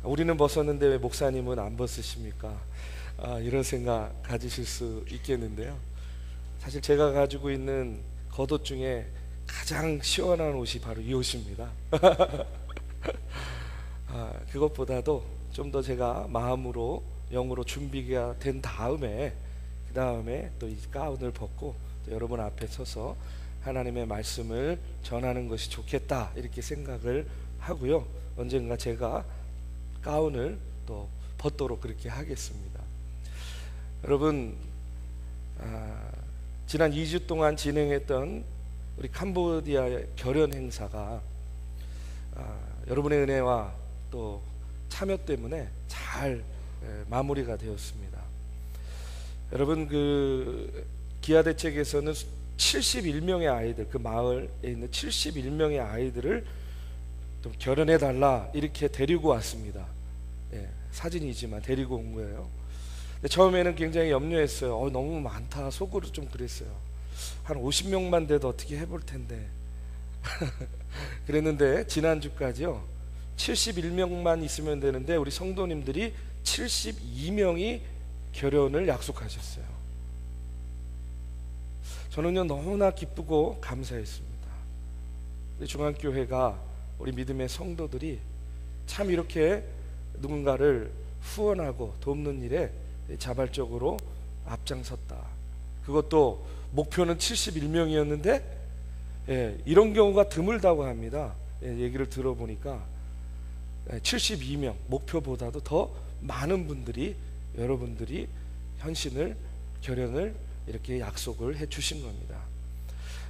우리는 벗었는데 왜 목사님은 안 벗으십니까? 이런 생각 가지실 수 있겠는데요. 사실 제가 가지고 있는 겉옷 중에 가장 시원한 옷이 바로 이 옷입니다. 그것보다도 좀 더 제가 마음으로 영으로 준비가 된 다음에 그 다음에 또 이 가운을 벗고 또 여러분 앞에 서서 하나님의 말씀을 전하는 것이 좋겠다 이렇게 생각을 하고요. 언젠가 제가 가운을 또 벗도록 그렇게 하겠습니다. 여러분, 지난 2주 동안 진행했던 우리 캄보디아의 결연 행사가 여러분의 은혜와 또 참여 때문에 잘 마무리가 되었습니다. 여러분, 그 기아 대책에서는 71명의 아이들, 그 마을에 있는 71명의 아이들을 좀 결연해 달라 이렇게 데리고 왔습니다. 사진이지만 데리고 온 거예요. 근데 처음에는 굉장히 염려했어요. 너무 많다, 속으로 좀 그랬어요. 한 50명만 돼도 어떻게 해볼 텐데 그랬는데 지난주까지요 71명만 있으면 되는데 우리 성도님들이 72명이 결연을 약속하셨어요. 저는요 너무나 기쁘고 감사했습니다. 우리 중앙교회가, 우리 믿음의 성도들이 참 이렇게 누군가를 후원하고 돕는 일에 자발적으로 앞장섰다. 그것도 목표는 71명이었는데 이런 경우가 드물다고 합니다. 얘기를 들어보니까 72명, 목표보다도 더 많은 분들이, 여러분들이 헌신을, 결연을 이렇게 약속을 해 주신 겁니다.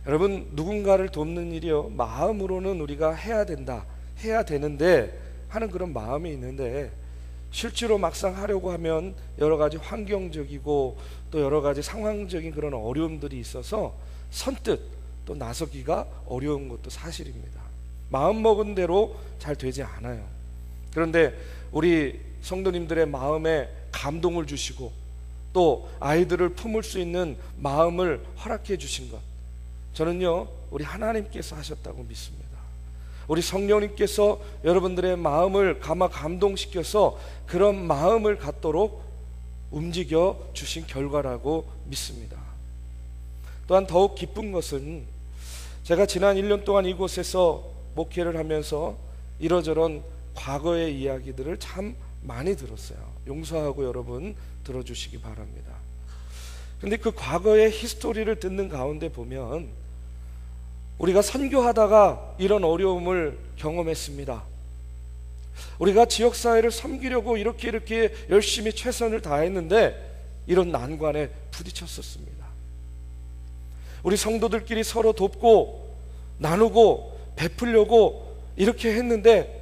여러분, 누군가를 돕는 일이요 마음으로는 우리가 해야 된다, 해야 되는데 하는 그런 마음이 있는데 실제로 막상 하려고 하면 여러 가지 환경적이고 또 여러 가지 상황적인 그런 어려움들이 있어서 선뜻 또 나서기가 어려운 것도 사실입니다. 마음 먹은 대로 잘 되지 않아요. 그런데 우리 성도님들의 마음에 감동을 주시고 또 아이들을 품을 수 있는 마음을 허락해 주신 것, 저는요 우리 하나님께서 하셨다고 믿습니다. 우리 성령님께서 여러분들의 마음을 감동시켜서 그런 마음을 갖도록 움직여 주신 결과라고 믿습니다. 또한 더욱 기쁜 것은 제가 지난 1년 동안 이곳에서 목회를 하면서 이러저런 과거의 이야기들을 참 많이 들었어요. 용서하고 여러분 들어주시기 바랍니다. 근데 그 과거의 히스토리를 듣는 가운데 보면 우리가 선교하다가 이런 어려움을 경험했습니다. 우리가 지역사회를 섬기려고 이렇게 열심히 최선을 다했는데 이런 난관에 부딪혔었습니다. 우리 성도들끼리 서로 돕고 나누고 베풀려고 이렇게 했는데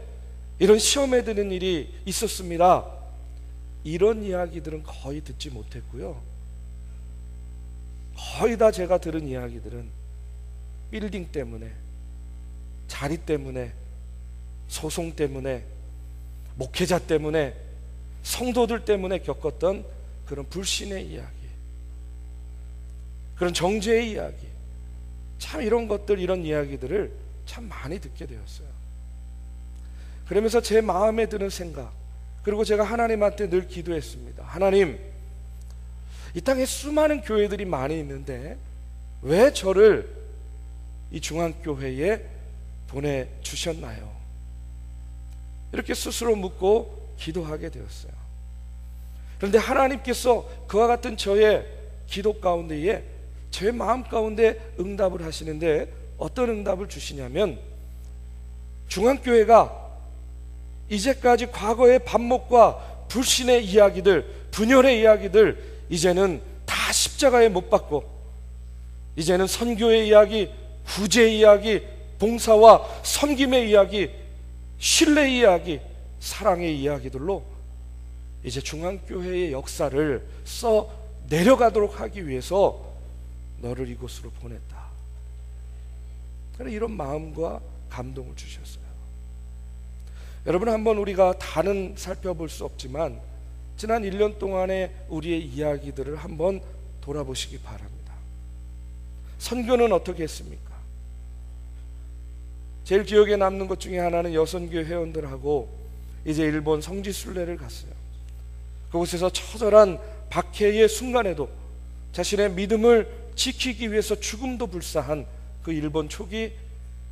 이런 시험에 드는 일이 있었습니다. 이런 이야기들은 거의 듣지 못했고요. 거의 다 제가 들은 이야기들은 빌딩 때문에, 자리 때문에, 소송 때문에, 목회자 때문에, 성도들 때문에 겪었던 그런 불신의 이야기, 그런 정죄의 이야기, 참 이런 것들, 이런 이야기들을 참 많이 듣게 되었어요. 그러면서 제 마음에 드는 생각, 그리고 제가 하나님한테 늘 기도했습니다. 하나님, 이 땅에 수많은 교회들이 많이 있는데 왜 저를 이 중앙교회에 보내주셨나요? 이렇게 스스로 묻고 기도하게 되었어요. 그런데 하나님께서 그와 같은 저의 기도 가운데에 제 마음 가운데 응답을 하시는데 어떤 응답을 주시냐면 중앙교회가 이제까지 과거의 반목과 불신의 이야기들, 분열의 이야기들 이제는 다 십자가에 못 박고 이제는 선교의 이야기, 구제의 이야기, 봉사와 섬김의 이야기, 신뢰의 이야기, 사랑의 이야기들로 이제 중앙교회의 역사를 써 내려가도록 하기 위해서 너를 이곳으로 보냈다. 그런 이런 마음과 감동을 주셨어요. 여러분, 한번 우리가 다는 살펴볼 수 없지만 지난 1년 동안의 우리의 이야기들을 한번 돌아보시기 바랍니다. 선교는 어떻게 했습니까? 제일 기억에 남는 것 중에 하나는 여선교 회원들하고 이제 일본 성지순례를 갔어요. 그곳에서 처절한 박해의 순간에도 자신의 믿음을 지키기 위해서 죽음도 불사한 그 일본 초기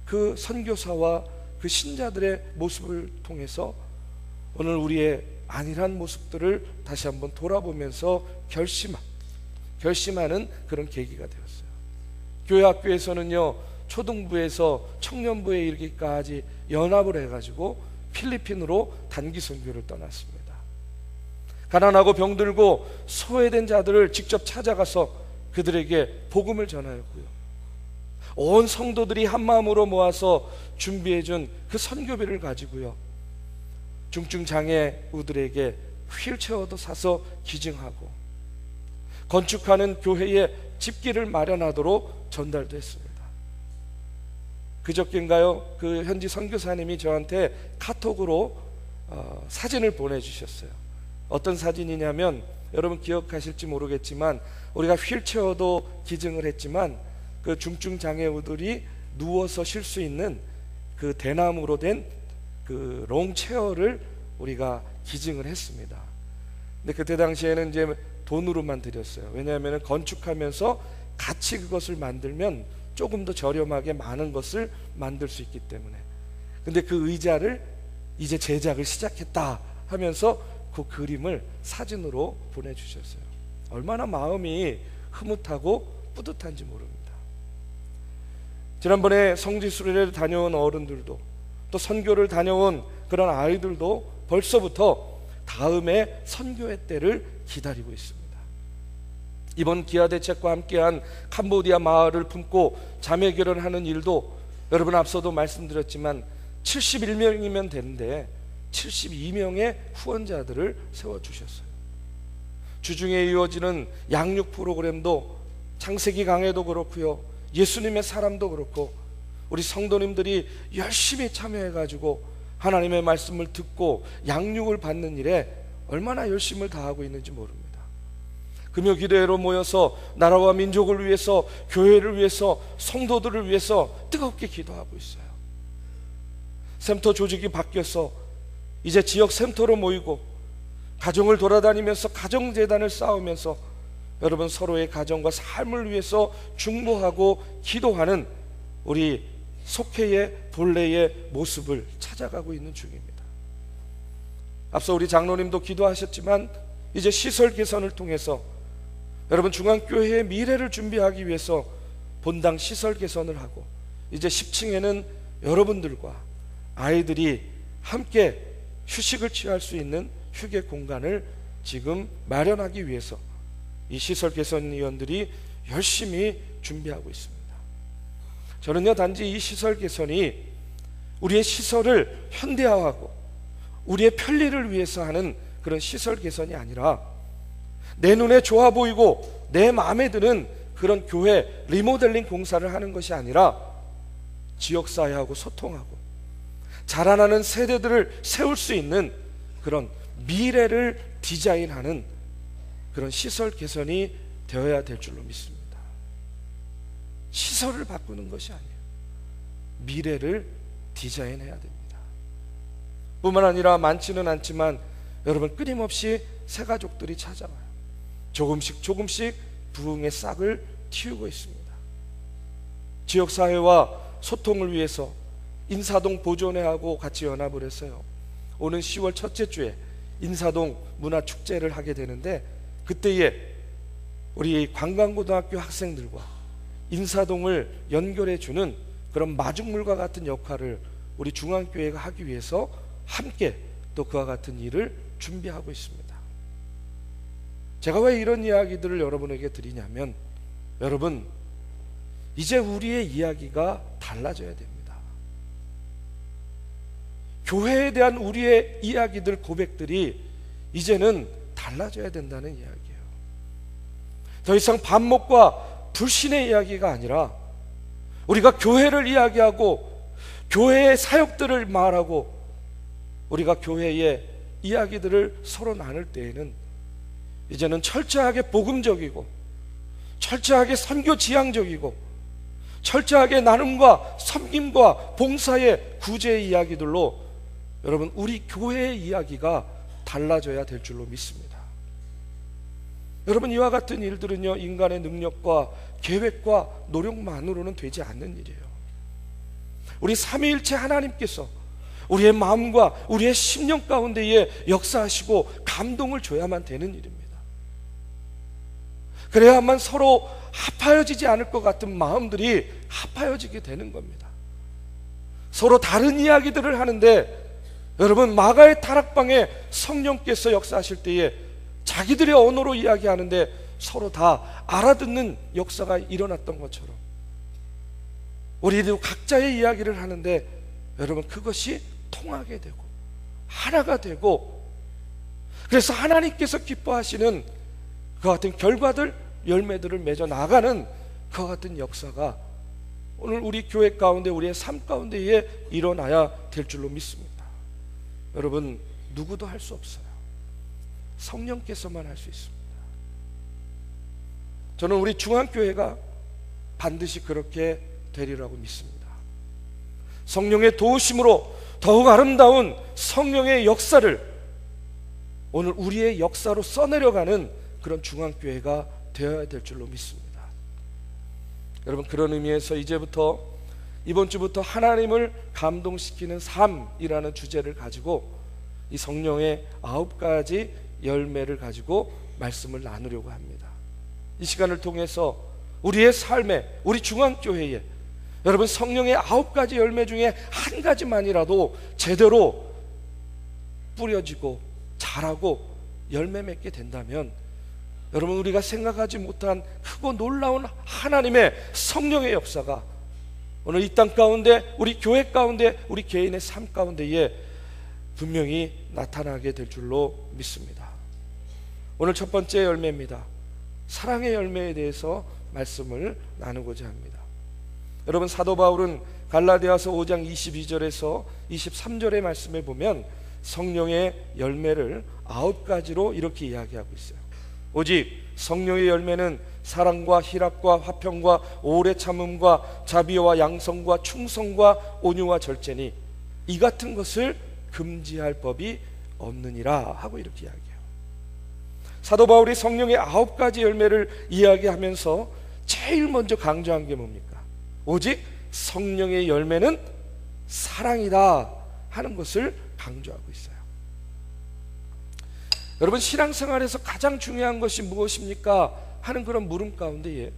그 선교사와 그 신자들의 모습을 통해서 오늘 우리의 안일한 모습들을 다시 한번 돌아보면서 결심하는 그런 계기가 되었어요. 교회 학교에서는요, 초등부에서 청년부에 이르기까지 연합을 해가지고 필리핀으로 단기 선교를 떠났습니다. 가난하고 병들고 소외된 자들을 직접 찾아가서 그들에게 복음을 전하였고요. 온 성도들이 한 마음으로 모아서 준비해준 그 선교비를 가지고요, 중증장애우들에게 휠체어도 사서 기증하고 건축하는 교회에 집기를 마련하도록 전달도 했습니다. 그저께인가요, 그 현지 선교사님이 저한테 카톡으로 사진을 보내주셨어요. 어떤 사진이냐면, 여러분 기억하실지 모르겠지만 우리가 휠체어도 기증을 했지만 그 중증장애우들이 누워서 쉴 수 있는 그 대나무로 된 그 롱체어를 우리가 기증을 했습니다. 근데 그때 당시에는 이제 돈으로만 드렸어요. 왜냐하면 건축하면서 같이 그것을 만들면 조금 더 저렴하게 많은 것을 만들 수 있기 때문에. 근데 그 의자를 이제 제작을 시작했다 하면서 그 그림을 사진으로 보내주셨어요. 얼마나 마음이 흐뭇하고 뿌듯한지 모릅니다. 지난번에 성지순례를 다녀온 어른들도, 또 선교를 다녀온 그런 아이들도 벌써부터 다음에 선교의 때를 기다리고 있습니다. 이번 기아대책과 함께한 캄보디아 마을을 품고 자매 결혼하는 일도 여러분 앞서도 말씀드렸지만 71명이면 되는데 72명의 후원자들을 세워주셨어요. 주중에 이루어지는 양육 프로그램도 창세기 강해도 그렇고요, 예수님의 사람도 그렇고 우리 성도님들이 열심히 참여해가지고 하나님의 말씀을 듣고 양육을 받는 일에 얼마나 열심을 다하고 있는지 모릅니다. 금요 기도회로 모여서 나라와 민족을 위해서, 교회를 위해서, 성도들을 위해서 뜨겁게 기도하고 있어요. 샘터 조직이 바뀌어서 이제 지역 샘터로 모이고 가정을 돌아다니면서 가정재단을 쌓으면서 여러분 서로의 가정과 삶을 위해서 중보하고 기도하는 우리 속회의 본래의 모습을 찾아가고 있는 중입니다. 앞서 우리 장로님도 기도하셨지만 이제 시설 개선을 통해서 여러분 중앙교회의 미래를 준비하기 위해서 본당 시설 개선을 하고 이제 10층에는 여러분들과 아이들이 함께 휴식을 취할 수 있는 휴게 공간을 지금 마련하기 위해서 이 시설 개선위원들이 열심히 준비하고 있습니다. 저는요, 단지 이 시설 개선이 우리의 시설을 현대화하고 우리의 편리를 위해서 하는 그런 시설 개선이 아니라 내 눈에 좋아 보이고 내 마음에 드는 그런 교회 리모델링 공사를 하는 것이 아니라 지역사회하고 소통하고 자라나는 세대들을 세울 수 있는 그런 미래를 디자인하는 그런 시설 개선이 되어야 될 줄로 믿습니다. 시설을 바꾸는 것이 아니에요. 미래를 디자인해야 됩니다. 뿐만 아니라 많지는 않지만 여러분 끊임없이 새 가족들이 찾아와요. 조금씩 부흥의 싹을 틔우고 있습니다. 지역사회와 소통을 위해서 인사동 보존회하고 같이 연합을 했어요. 오는 10월 첫째 주에 인사동 문화축제를 하게 되는데 그때에 우리 관광고등학교 학생들과 인사동을 연결해주는 그런 마중물과 같은 역할을 우리 중앙교회가 하기 위해서 함께 또 그와 같은 일을 준비하고 있습니다. 제가 왜 이런 이야기들을 여러분에게 드리냐면, 여러분 이제 우리의 이야기가 달라져야 됩니다. 교회에 대한 우리의 이야기들, 고백들이 이제는 달라져야 된다는 이야기예요. 더 이상 반목과 불신의 이야기가 아니라 우리가 교회를 이야기하고 교회의 사역들을 말하고 우리가 교회의 이야기들을 서로 나눌 때에는 이제는 철저하게 복음적이고 철저하게 선교 지향적이고 철저하게 나눔과 섬김과 봉사의 구제의 이야기들로 여러분 우리 교회의 이야기가 달라져야 될 줄로 믿습니다. 여러분 이와 같은 일들은요 인간의 능력과 계획과 노력만으로는 되지 않는 일이에요. 우리 삼위일체 하나님께서 우리의 마음과 우리의 심령 가운데에 역사하시고 감동을 줘야만 되는 일입니다. 그래야만 서로 합하여지지 않을 것 같은 마음들이 합하여지게 되는 겁니다. 서로 다른 이야기들을 하는데 여러분 마가의 타락방에 성령께서 역사하실 때에 자기들의 언어로 이야기하는데 서로 다 알아듣는 역사가 일어났던 것처럼 우리도 각자의 이야기를 하는데 여러분 그것이 통하게 되고 하나가 되고 그래서 하나님께서 기뻐하시는 그 같은 결과들 열매들을 맺어 나가는 그 같은 역사가 오늘 우리 교회 가운데 우리의 삶 가운데에 일어나야 될 줄로 믿습니다. 여러분 누구도 할 수 없어요. 성령께서만 할 수 있습니다. 저는 우리 중앙교회가 반드시 그렇게 되리라고 믿습니다. 성령의 도우심으로 더욱 아름다운 성령의 역사를 오늘 우리의 역사로 써내려가는 그런 중앙교회가 되어야 될 줄로 믿습니다. 여러분 그런 의미에서 이제부터 이번 주부터 하나님을 감동시키는 삶이라는 주제를 가지고 이 성령의 9가지 열매를 가지고 말씀을 나누려고 합니다. 이 시간을 통해서 우리의 삶에 우리 중앙교회에 여러분 성령의 9가지 열매 중에 한 가지만이라도 제대로 뿌려지고 자라고 열매 맺게 된다면 여러분 우리가 생각하지 못한 크고 놀라운 하나님의 성령의 역사가 오늘 이 땅 가운데 우리 교회 가운데 우리 개인의 삶 가운데에 분명히 나타나게 될 줄로 믿습니다. 오늘 첫 번째 열매입니다. 사랑의 열매에 대해서 말씀을 나누고자 합니다. 여러분 사도 바울은 갈라디아서 5장 22절에서 23절의 말씀에 보면 성령의 열매를 9가지로 이렇게 이야기하고 있어요. 오직 성령의 열매는 사랑과 희락과 화평과 오래 참음과 자비와 양성과 충성과 온유와 절제니 이 같은 것을 금지할 법이 없느니라 하고 이렇게 이야기해요. 사도 바울이 성령의 9가지 열매를 이야기하면서 제일 먼저 강조한 게 뭡니까? 오직 성령의 열매는 사랑이다 하는 것을 강조하고 있어요. 여러분 신앙생활에서 가장 중요한 것이 무엇입니까? 하는 그런 물음 가운데에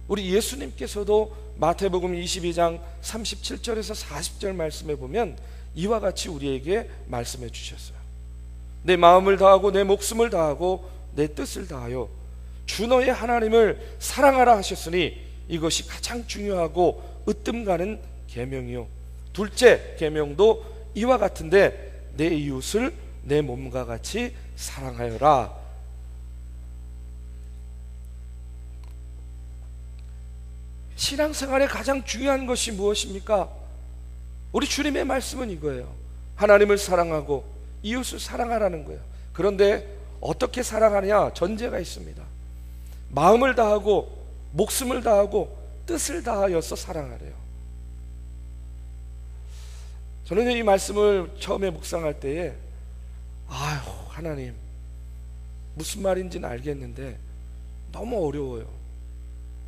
우리 예수님께서도 마태복음 22장 37절에서 40절 말씀에 보면 이와 같이 우리에게 말씀해 주셨어요. 내 마음을 다하고 내 목숨을 다하고 내 뜻을 다하여 주 너의 하나님을 사랑하라 하셨으니 이것이 가장 중요하고 으뜸 가는 계명이요 둘째 계명도 이와 같은데 내 이웃을 내 몸과 같이 사랑하여라. 신앙생활에 가장 중요한 것이 무엇입니까? 우리 주님의 말씀은 이거예요. 하나님을 사랑하고 이웃을 사랑하라는 거예요. 그런데 어떻게 사랑하냐? 전제가 있습니다. 마음을 다하고 목숨을 다하고 뜻을 다하여서 사랑하래요. 저는 이 말씀을 처음에 묵상할 때에 아유 하나님 무슨 말인지는 알겠는데 너무 어려워요.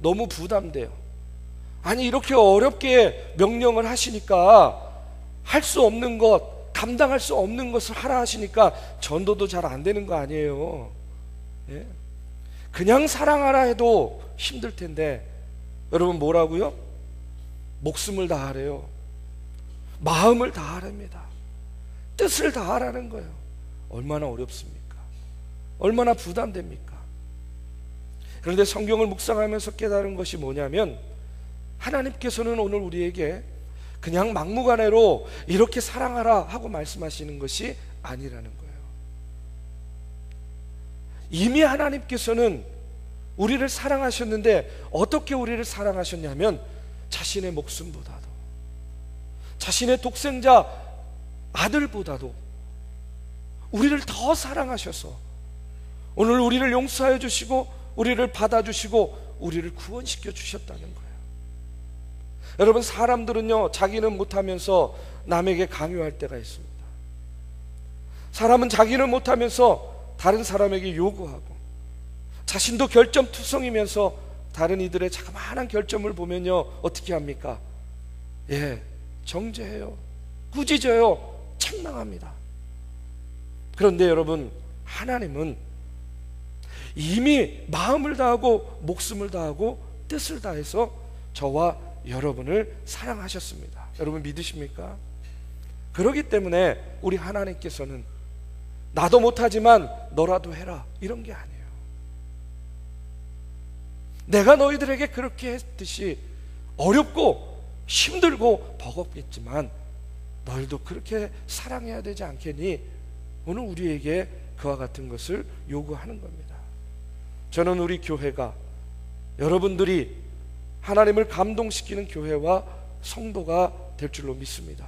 너무 부담돼요. 아니 이렇게 어렵게 명령을 하시니까 할 수 없는 것, 감당할 수 없는 것을 하라 하시니까 전도도 잘 안 되는 거 아니에요. 예? 그냥 사랑하라 해도 힘들 텐데 여러분 뭐라고요? 목숨을 다하래요. 마음을 다하랍니다. 뜻을 다하라는 거예요. 얼마나 어렵습니까? 얼마나 부담됩니까? 그런데 성경을 묵상하면서 깨달은 것이 뭐냐면 하나님께서는 오늘 우리에게 그냥 막무가내로 이렇게 사랑하라 하고 말씀하시는 것이 아니라는 거예요. 이미 하나님께서는 우리를 사랑하셨는데 어떻게 우리를 사랑하셨냐면 자신의 목숨보다도 자신의 독생자 아들보다도 우리를 더 사랑하셔서 오늘 우리를 용서하여 주시고 우리를 받아주시고 우리를 구원시켜 주셨다는 거예요. 여러분 사람들은요 자기는 못하면서 남에게 강요할 때가 있습니다. 사람은 자기는 못하면서 다른 사람에게 요구하고, 자신도 결점투성이면서 다른 이들의 자그마한 결점을 보면요 어떻게 합니까? 정죄해요, 꾸짖어요, 책망합니다. 그런데 여러분, 하나님은 이미 마음을 다하고 목숨을 다하고 뜻을 다해서 저와 여러분을 사랑하셨습니다. 여러분 믿으십니까? 그렇기 때문에 우리 하나님께서는 나도 못하지만 너라도 해라 이런 게 아니에요. 내가 너희들에게 그렇게 했듯이 어렵고 힘들고 버겁겠지만 너희도 그렇게 사랑해야 되지 않겠니? 오늘 우리에게 그와 같은 것을 요구하는 겁니다. 저는 우리 교회가, 여러분들이 하나님을 감동시키는 교회와 성도가 될 줄로 믿습니다.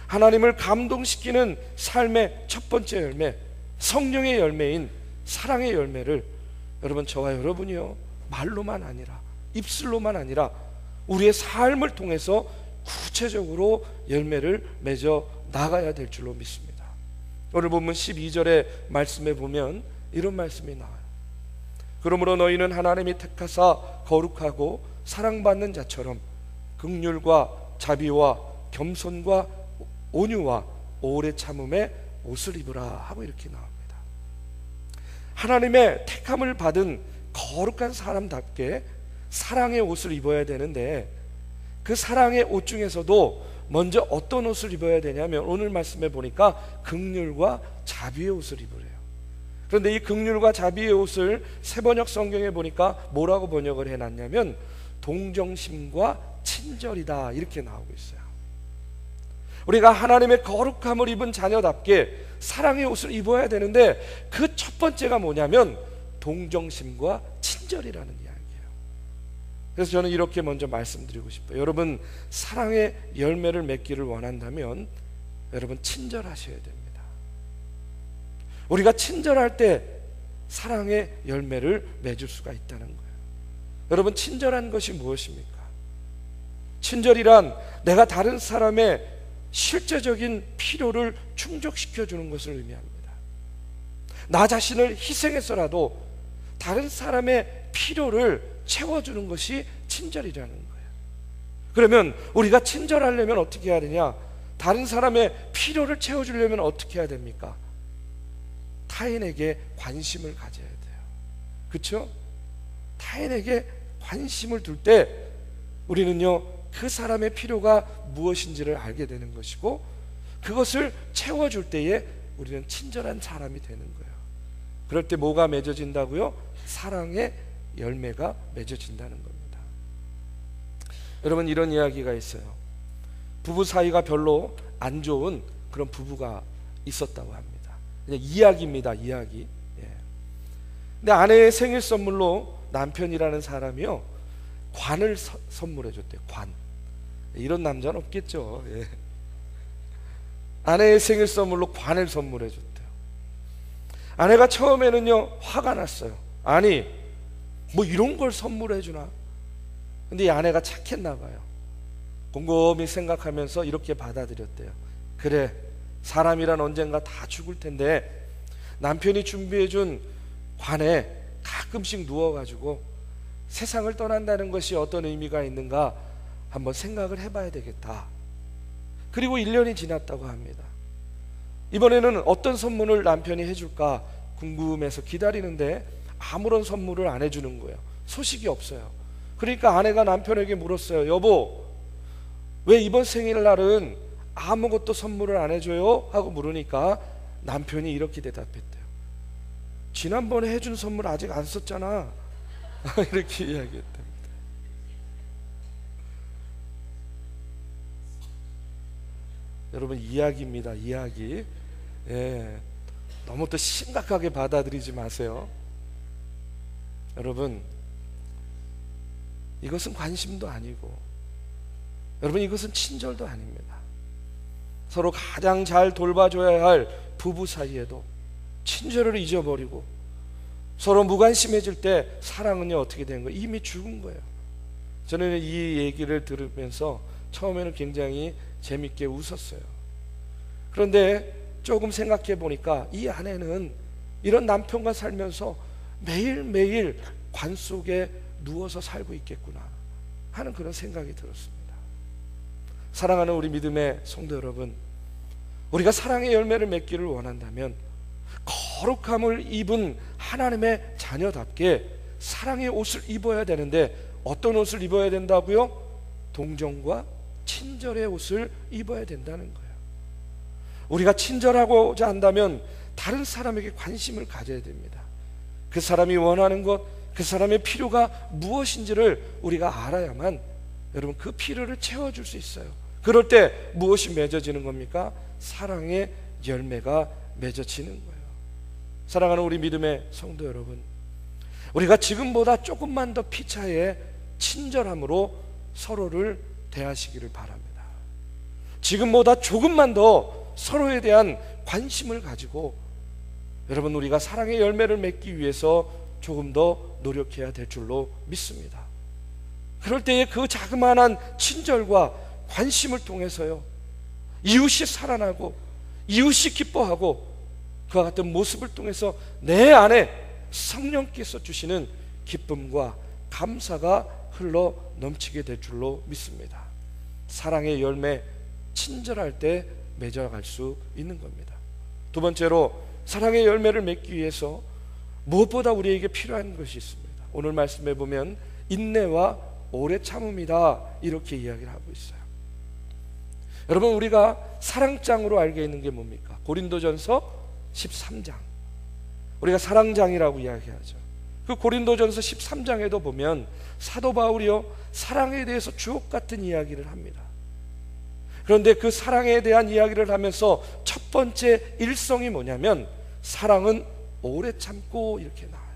하나님을 감동시키는 삶의 첫 번째 열매, 성령의 열매인 사랑의 열매를 여러분, 저와 여러분이요 말로만 아니라, 입술로만 아니라 우리의 삶을 통해서 구체적으로 열매를 맺어 나가야 될 줄로 믿습니다. 오늘 본문 12절의 말씀에 보면 이런 말씀이 나와요. 그러므로 너희는 하나님이 택하사 거룩하고 사랑받는 자처럼 긍휼과 자비와 겸손과 온유와 오래 참음의 옷을 입으라 하고 이렇게 나옵니다. 하나님의 택함을 받은 거룩한 사람답게 사랑의 옷을 입어야 되는데, 그 사랑의 옷 중에서도 먼저 어떤 옷을 입어야 되냐면 오늘 말씀에 보니까 긍휼과 자비의 옷을 입으래요. 그런데 이 긍휼과 자비의 옷을 새번역 성경에 보니까 뭐라고 번역을 해놨냐면 동정심과 친절이다 이렇게 나오고 있어요. 우리가 하나님의 거룩함을 입은 자녀답게 사랑의 옷을 입어야 되는데 그 첫 번째가 뭐냐면 동정심과 친절이라는 이야기예요. 그래서 저는 이렇게 먼저 말씀드리고 싶어요. 여러분, 사랑의 열매를 맺기를 원한다면 여러분 친절하셔야 됩니다. 우리가 친절할 때 사랑의 열매를 맺을 수가 있다는 거예요. 여러분, 친절한 것이 무엇입니까? 친절이란 내가 다른 사람의 실제적인 필요를 충족시켜 주는 것을 의미합니다. 나 자신을 희생해서라도 다른 사람의 필요를 채워주는 것이 친절이라는 거예요. 그러면 우리가 친절하려면 어떻게 해야 되냐? 다른 사람의 필요를 채워주려면 어떻게 해야 됩니까? 타인에게 관심을 가져야 돼요. 그렇죠? 타인에게 관심을 둘 때 우리는요 그 사람의 필요가 무엇인지를 알게 되는 것이고, 그것을 채워줄 때에 우리는 친절한 사람이 되는 거예요. 그럴 때 뭐가 맺어진다고요? 사랑의 열매가 맺어진다는 겁니다. 여러분, 이런 이야기가 있어요. 부부 사이가 별로 안 좋은 그런 부부가 있었다고 합니다. 그냥 이야기입니다, 이야기. 근데 아내의 생일 선물로 남편이라는 사람이요 관을 선물해 줬대요. 관. 이런 남자는 없겠죠. 아내의 생일 선물로 관을 선물해 줬대요. 아내가 처음에는요 화가 났어요. 아니 뭐 이런 걸 선물해 주나. 근데 이 아내가 착했나 봐요. 곰곰이 생각하면서 이렇게 받아들였대요. 그래, 사람이란 언젠가 다 죽을 텐데 남편이 준비해 준 관에 가끔씩 누워가지고 세상을 떠난다는 것이 어떤 의미가 있는가 한번 생각을 해봐야 되겠다. 그리고 1년이 지났다고 합니다. 이번에는 어떤 선물을 남편이 해줄까 궁금해서 기다리는데 아무런 선물을 안 해주는 거예요. 소식이 없어요. 그러니까 아내가 남편에게 물었어요. 여보, 왜 이번 생일날은 아무것도 선물을 안 해줘요? 하고 물으니까 남편이 이렇게 대답했대요. 지난번에 해준 선물 아직 안 썼잖아. 이렇게 이야기했답니다. 여러분, 이야기입니다, 이야기. 너무 또 심각하게 받아들이지 마세요. 여러분, 이것은 관심도 아니고, 여러분, 이것은 친절도 아닙니다. 서로 가장 잘 돌봐줘야 할 부부 사이에도 친절을 잊어버리고 서로 무관심해질 때 사랑은요 어떻게 되는 거예요? 이미 죽은 거예요. 저는 이 얘기를 들으면서 처음에는 굉장히 재밌게 웃었어요. 그런데 조금 생각해 보니까 이 아내는 이런 남편과 살면서 매일매일 관 속에 누워서 살고 있겠구나 하는 그런 생각이 들었습니다. 사랑하는 우리 믿음의 성도 여러분, 우리가 사랑의 열매를 맺기를 원한다면 거룩함을 입은 하나님의 자녀답게 사랑의 옷을 입어야 되는데, 어떤 옷을 입어야 된다고요? 동정과 친절의 옷을 입어야 된다는 거예요. 우리가 친절하고자 한다면 다른 사람에게 관심을 가져야 됩니다. 그 사람이 원하는 것, 그 사람의 필요가 무엇인지를 우리가 알아야만 여러분 그 필요를 채워줄 수 있어요. 그럴 때 무엇이 맺어지는 겁니까? 사랑의 열매가 맺어지는 거예요. 사랑하는 우리 믿음의 성도 여러분, 우리가 지금보다 조금만 더 피차에 친절함으로 서로를 대하시기를 바랍니다. 지금보다 조금만 더 서로에 대한 관심을 가지고 여러분 우리가 사랑의 열매를 맺기 위해서 조금 더 노력해야 될 줄로 믿습니다. 그럴 때에 그 자그마한 친절과 관심을 통해서요, 이웃이 살아나고 이웃이 기뻐하고 그와 같은 모습을 통해서 내 안에 성령께서 주시는 기쁨과 감사가 흘러 넘치게 될 줄로 믿습니다. 사랑의 열매, 친절할 때 맺어갈 수 있는 겁니다. 두 번째로 사랑의 열매를 맺기 위해서 무엇보다 우리에게 필요한 것이 있습니다. 오늘 말씀해 보면 인내와 오래 참음이다 이렇게 이야기를 하고 있어요. 여러분 우리가 사랑장으로 알게 있는 게 뭡니까? 고린도전서 13장, 우리가 사랑장이라고 이야기하죠. 그 고린도전서 13장에도 보면 사도 바울이요 사랑에 대해서 주옥같은 이야기를 합니다. 그런데 그 사랑에 대한 이야기를 하면서 첫 번째 일성이 뭐냐면 사랑은 오래 참고 이렇게 나와요.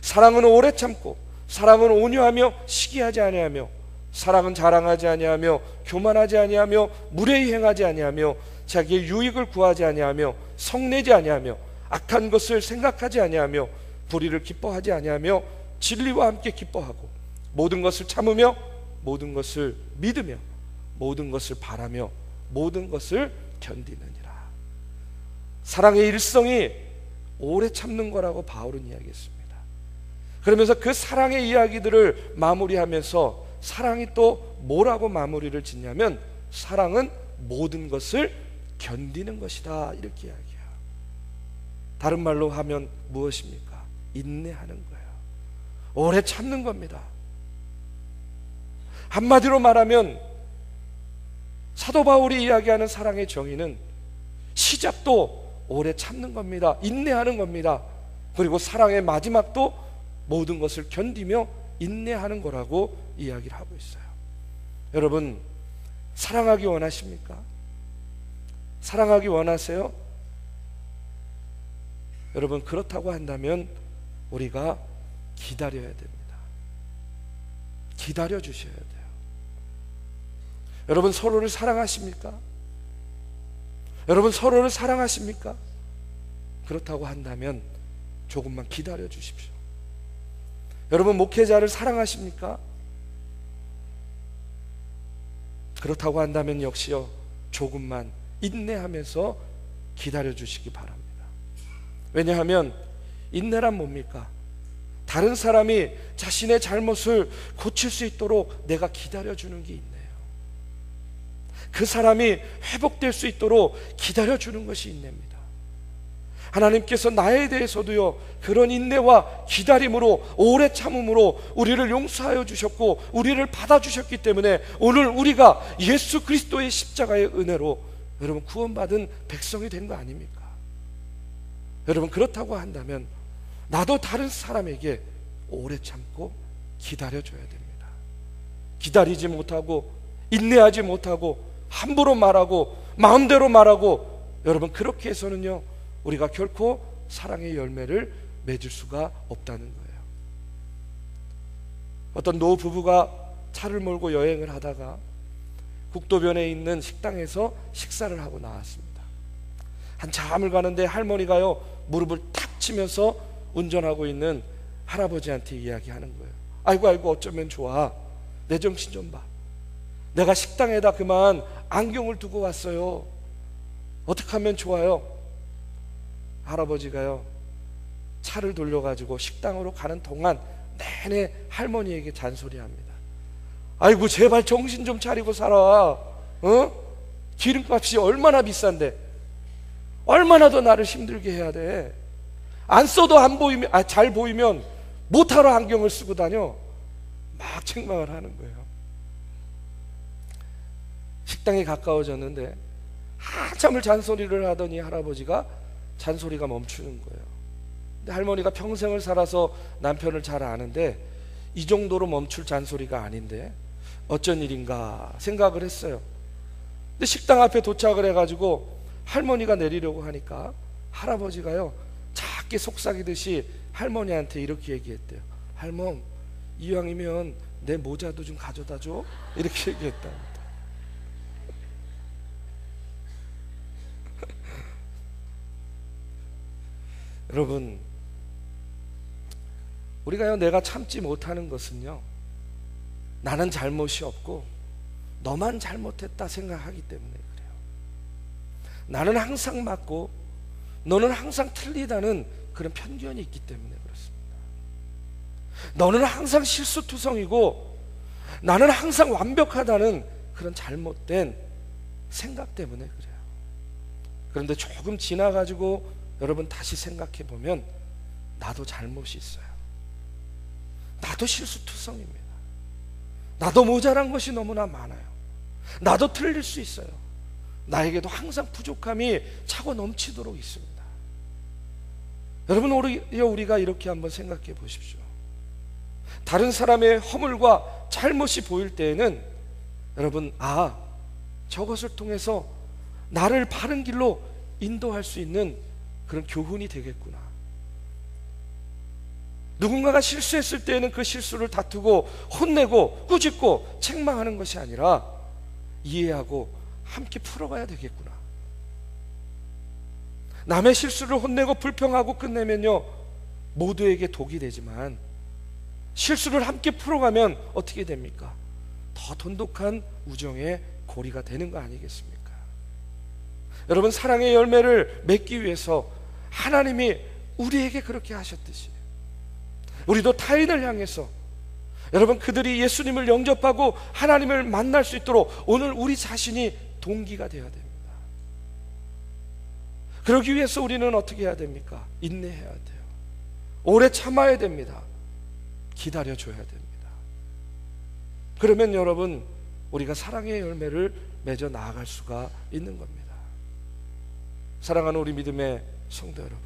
사랑은 오래 참고, 사랑은 온유하며 시기하지 아니하며, 사랑은 자랑하지 아니하며 교만하지 아니하며 무례히 행하지 아니하며 자기의 유익을 구하지 아니하며 성내지 아니하며 악한 것을 생각하지 아니하며 불의를 기뻐하지 아니하며 진리와 함께 기뻐하고 모든 것을 참으며 모든 것을 믿으며 모든 것을 바라며 모든 것을 견디느니라. 사랑의 일성이 오래 참는 거라고 바울은 이야기했습니다. 그러면서 그 사랑의 이야기들을 마무리하면서 사랑이 또 뭐라고 마무리를 짓냐면 사랑은 모든 것을 견디는 것이다 이렇게 이야기해요. 다른 말로 하면 무엇입니까? 인내하는 거예요. 오래 참는 겁니다. 한마디로 말하면 사도 바울이 이야기하는 사랑의 정의는 시작도 오래 참는 겁니다. 인내하는 겁니다. 그리고 사랑의 마지막도 모든 것을 견디며 인내하는 거라고 이야기를 하고 있어요. 여러분 사랑하기 원하십니까? 사랑하기 원하세요? 여러분 그렇다고 한다면 우리가 기다려야 됩니다. 기다려 주셔야 돼요. 여러분 서로를 사랑하십니까? 여러분 서로를 사랑하십니까? 그렇다고 한다면 조금만 기다려 주십시오. 여러분 목회자를 사랑하십니까? 그렇다고 한다면 역시요 조금만 인내하면서 기다려 주시기 바랍니다. 왜냐하면 인내란 뭡니까? 다른 사람이 자신의 잘못을 고칠 수 있도록 내가 기다려 주는 게 있네요. 그 사람이 회복될 수 있도록 기다려 주는 것이 인내입니다. 하나님께서 나에 대해서도요 그런 인내와 기다림으로 오래 참음으로 우리를 용서하여 주셨고 우리를 받아주셨기 때문에 오늘 우리가 예수 그리스도의 십자가의 은혜로 여러분 구원받은 백성이 된 거 아닙니까? 여러분 그렇다고 한다면 나도 다른 사람에게 오래 참고 기다려줘야 됩니다. 기다리지 못하고 인내하지 못하고 함부로 말하고 마음대로 말하고 여러분 그렇게 해서는요 우리가 결코 사랑의 열매를 맺을 수가 없다는 거예요. 어떤 노부부가 차를 몰고 여행을 하다가 국도변에 있는 식당에서 식사를 하고 나왔습니다. 한참을 가는데 할머니가요 무릎을 탁 치면서 운전하고 있는 할아버지한테 이야기하는 거예요. 아이고 아이고 어쩌면 좋아. 내 정신 좀 봐. 내가 식당에다 그만 안경을 두고 왔어요. 어떻게 하면 좋아요? 할아버지가요, 차를 돌려가지고 식당으로 가는 동안 내내 할머니에게 잔소리합니다. 아이고 제발 정신 좀 차리고 살아. 기름값이 얼마나 비싼데 얼마나 더 나를 힘들게 해야 돼. 안 써도 안 보이면, 잘 보이면 못하러 안경을 쓰고 다녀. 막 책망을 하는 거예요. 식당이 가까워졌는데 한참을 잔소리를 하더니 할아버지가 잔소리가 멈추는 거예요. 근데 할머니가 평생을 살아서 남편을 잘 아는데 이 정도로 멈출 잔소리가 아닌데 어쩐 일인가 생각을 했어요. 근데 식당 앞에 도착을 해가지고 할머니가 내리려고 하니까 할아버지가요, 작게 속삭이듯이 할머니한테 이렇게 얘기했대요. 할멈, 이왕이면 내 모자도 좀 가져다 줘. 이렇게 얘기했답니다. 여러분, 우리가요, 내가 참지 못하는 것은요, 나는 잘못이 없고 너만 잘못했다 생각하기 때문에 그래요. 나는 항상 맞고 너는 항상 틀리다는 그런 편견이 있기 때문에 그렇습니다. 너는 항상 실수투성이고 나는 항상 완벽하다는 그런 잘못된 생각 때문에 그래요. 그런데 조금 지나가지고 여러분 다시 생각해 보면 나도 잘못이 있어요. 나도 실수투성입니다. 나도 모자란 것이 너무나 많아요. 나도 틀릴 수 있어요. 나에게도 항상 부족함이 차고 넘치도록 있습니다. 여러분, 우리가 이렇게 한번 생각해 보십시오. 다른 사람의 허물과 잘못이 보일 때에는 여러분, 저것을 통해서 나를 바른 길로 인도할 수 있는 그런 교훈이 되겠구나. 누군가가 실수했을 때에는 그 실수를 다투고 혼내고 꾸짖고 책망하는 것이 아니라 이해하고 함께 풀어가야 되겠구나. 남의 실수를 혼내고 불평하고 끝내면요, 모두에게 독이 되지만 실수를 함께 풀어가면 어떻게 됩니까? 더 돈독한 우정의 고리가 되는 거 아니겠습니까? 여러분, 사랑의 열매를 맺기 위해서 하나님이 우리에게 그렇게 하셨듯이 우리도 타인을 향해서 여러분, 그들이 예수님을 영접하고 하나님을 만날 수 있도록 오늘 우리 자신이 동기가 되어야 됩니다. 그러기 위해서 우리는 어떻게 해야 됩니까? 인내해야 돼요. 오래 참아야 됩니다. 기다려줘야 됩니다. 그러면 여러분, 우리가 사랑의 열매를 맺어 나아갈 수가 있는 겁니다. 사랑하는 우리 믿음의 성도 여러분,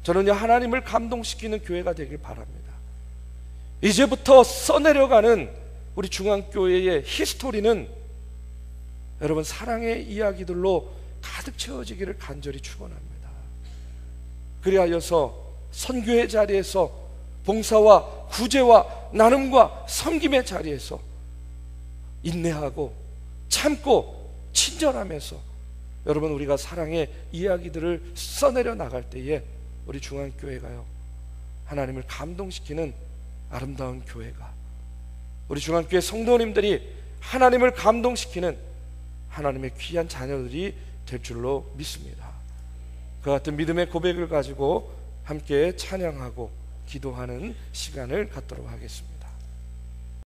저는요, 하나님을 감동시키는 교회가 되길 바랍니다. 이제부터 써내려가는 우리 중앙교회의 히스토리는 여러분, 사랑의 이야기들로 가득 채워지기를 간절히 축원합니다. 그리하여서 선교의 자리에서 봉사와 구제와 나눔과 섬김의 자리에서 인내하고 참고 친절하면서 여러분, 우리가 사랑의 이야기들을 써내려 나갈 때에 우리 중앙교회가요, 하나님을 감동시키는 아름다운 교회가, 우리 중앙교회 성도님들이 하나님을 감동시키는 하나님의 귀한 자녀들이 될 줄로 믿습니다. 그 같은 믿음의 고백을 가지고 함께 찬양하고 기도하는 시간을 갖도록 하겠습니다.